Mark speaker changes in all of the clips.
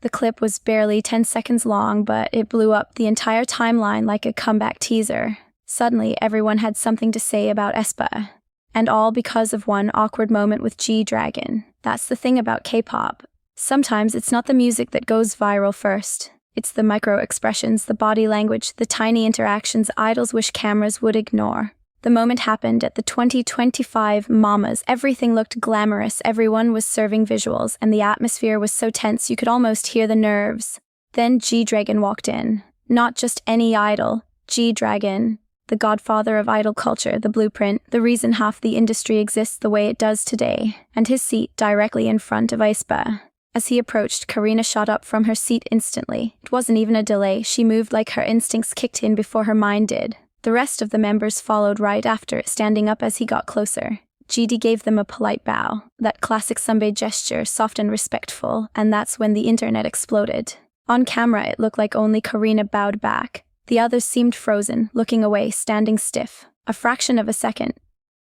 Speaker 1: The clip was barely 10 seconds long, but it blew up the entire timeline like a comeback teaser. Suddenly, everyone had something to say about Aespa. And all because of one awkward moment with G-Dragon. That's the thing about K-pop. Sometimes it's not the music that goes viral first. It's the micro-expressions, the body language, the tiny interactions idols wish cameras would ignore. The moment happened at the 2025 Mamas. Everything looked glamorous, everyone was serving visuals, and the atmosphere was so tense you could almost hear the nerves. Then G-Dragon walked in. Not just any idol. G-Dragon, the godfather of idol culture, the blueprint, the reason half the industry exists the way it does today, and his seat directly in front of Aespa. As he approached, Karina shot up from her seat instantly. It wasn't even a delay, she moved like her instincts kicked in before her mind did. The rest of the members followed right after, standing up as he got closer. GD gave them a polite bow, that classic Sunbae gesture, soft and respectful, and that's when the internet exploded. On camera, it looked like only Karina bowed back. The others seemed frozen, looking away, standing stiff. A fraction of a second.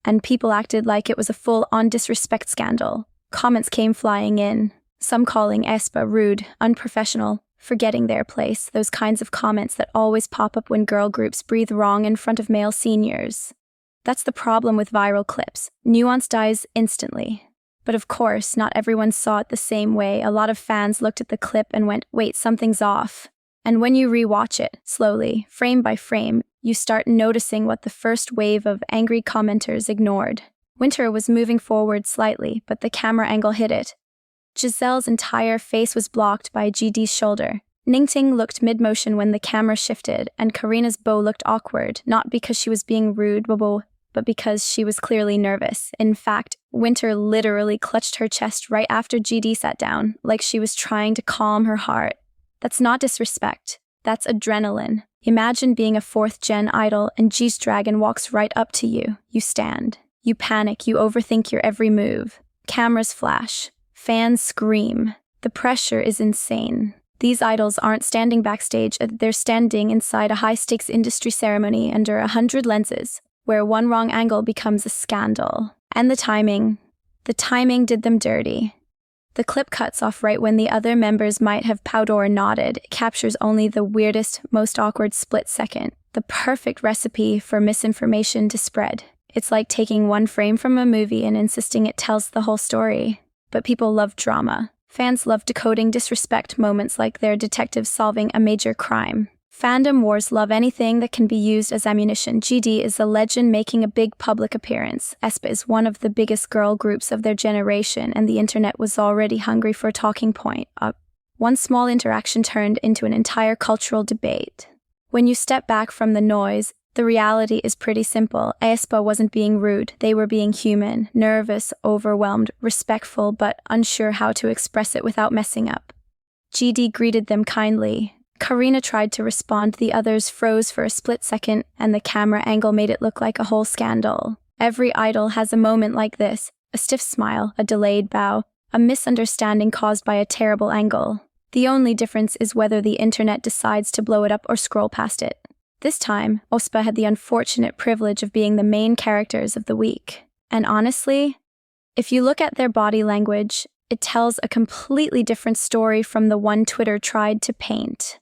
Speaker 1: And people acted like it was a full-on disrespect scandal. Comments came flying in. Some calling Aespa rude, unprofessional, forgetting their place, those kinds of comments that always pop up when girl groups breathe wrong in front of male seniors. That's the problem with viral clips. Nuance dies instantly. But of course, not everyone saw it the same way. A lot of fans looked at the clip and went, wait, something's off. And when you rewatch it, slowly, frame by frame, you start noticing what the first wave of angry commenters ignored. Winter was moving forward slightly, but the camera angle hid it. Giselle's entire face was blocked by GD's shoulder. Ningting looked mid-motion when the camera shifted, and Karina's bow looked awkward, not because she was being rude, but because she was clearly nervous. In fact, Winter literally clutched her chest right after GD sat down, like she was trying to calm her heart. That's not disrespect. That's adrenaline. Imagine being a fourth-gen idol and G-Dragon walks right up to you. You stand. You panic. You overthink your every move. Cameras flash. Fans scream. The pressure is insane. These idols aren't standing backstage, they're standing inside a high-stakes industry ceremony under 100 lenses, where one wrong angle becomes a scandal. And the timing did them dirty. The clip cuts off right when the other members might have bowed or nodded. It captures only the weirdest, most awkward split second. The perfect recipe for misinformation to spread. It's like taking one frame from a movie and insisting it tells the whole story. But people love drama. Fans love decoding disrespect moments like they're detectives solving a major crime. Fandom wars love anything that can be used as ammunition. GD is a legend making a big public appearance. Aespa is one of the biggest girl groups of their generation, and the internet was already hungry for a talking point. One small interaction turned into an entire cultural debate. When you step back from the noise, the reality is pretty simple. Aespa wasn't being rude, they were being human, nervous, overwhelmed, respectful, but unsure how to express it without messing up. GD greeted them kindly. Karina tried to respond, the others froze for a split second, and the camera angle made it look like a whole scandal. Every idol has a moment like this, a stiff smile, a delayed bow, a misunderstanding caused by a terrible angle. The only difference is whether the internet decides to blow it up or scroll past it. This time, Aespa had the unfortunate privilege of being the main characters of the week. And honestly, if you look at their body language, it tells a completely different story from the one Twitter tried to paint.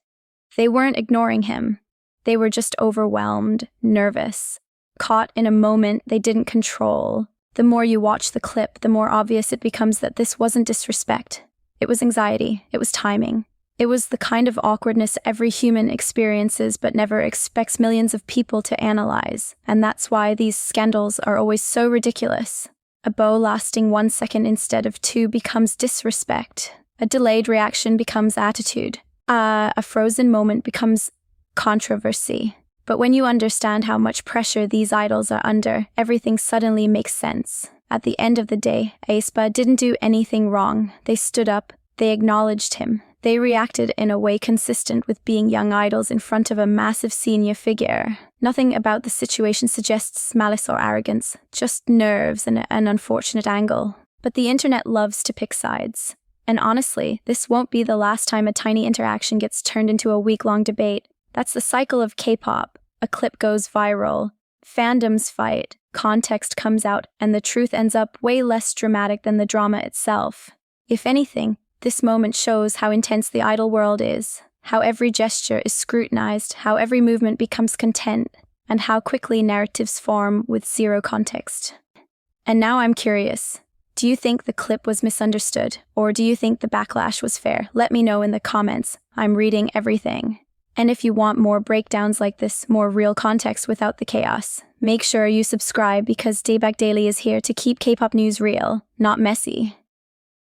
Speaker 1: They weren't ignoring him. They were just overwhelmed, nervous, caught in a moment they didn't control. The more you watch the clip, the more obvious it becomes that this wasn't disrespect. It was anxiety. It was timing. It was the kind of awkwardness every human experiences but never expects millions of people to analyze. And that's why these scandals are always so ridiculous. A bow lasting 1 second instead of 2 becomes disrespect. A delayed reaction becomes attitude. A frozen moment becomes controversy. But when you understand how much pressure these idols are under, everything suddenly makes sense. At the end of the day, Aespa didn't do anything wrong. They stood up. They acknowledged him. They reacted in a way consistent with being young idols in front of a massive senior figure. Nothing about the situation suggests malice or arrogance, just nerves and an unfortunate angle. But the internet loves to pick sides. And honestly, this won't be the last time a tiny interaction gets turned into a week-long debate. That's the cycle of K-pop. A clip goes viral, fandoms fight, context comes out, and the truth ends up way less dramatic than the drama itself. If anything, This moment shows how intense the idol world is, how every gesture is scrutinized, how every movement becomes content, and how quickly narratives form with zero context. And now I'm curious. Do you think the clip was misunderstood, or do you think the backlash was fair? Let me know in the comments. I'm reading everything. And if you want more breakdowns like this, more real context without the chaos, make sure you subscribe because Daebak Daily is here to keep K-pop news real, not messy.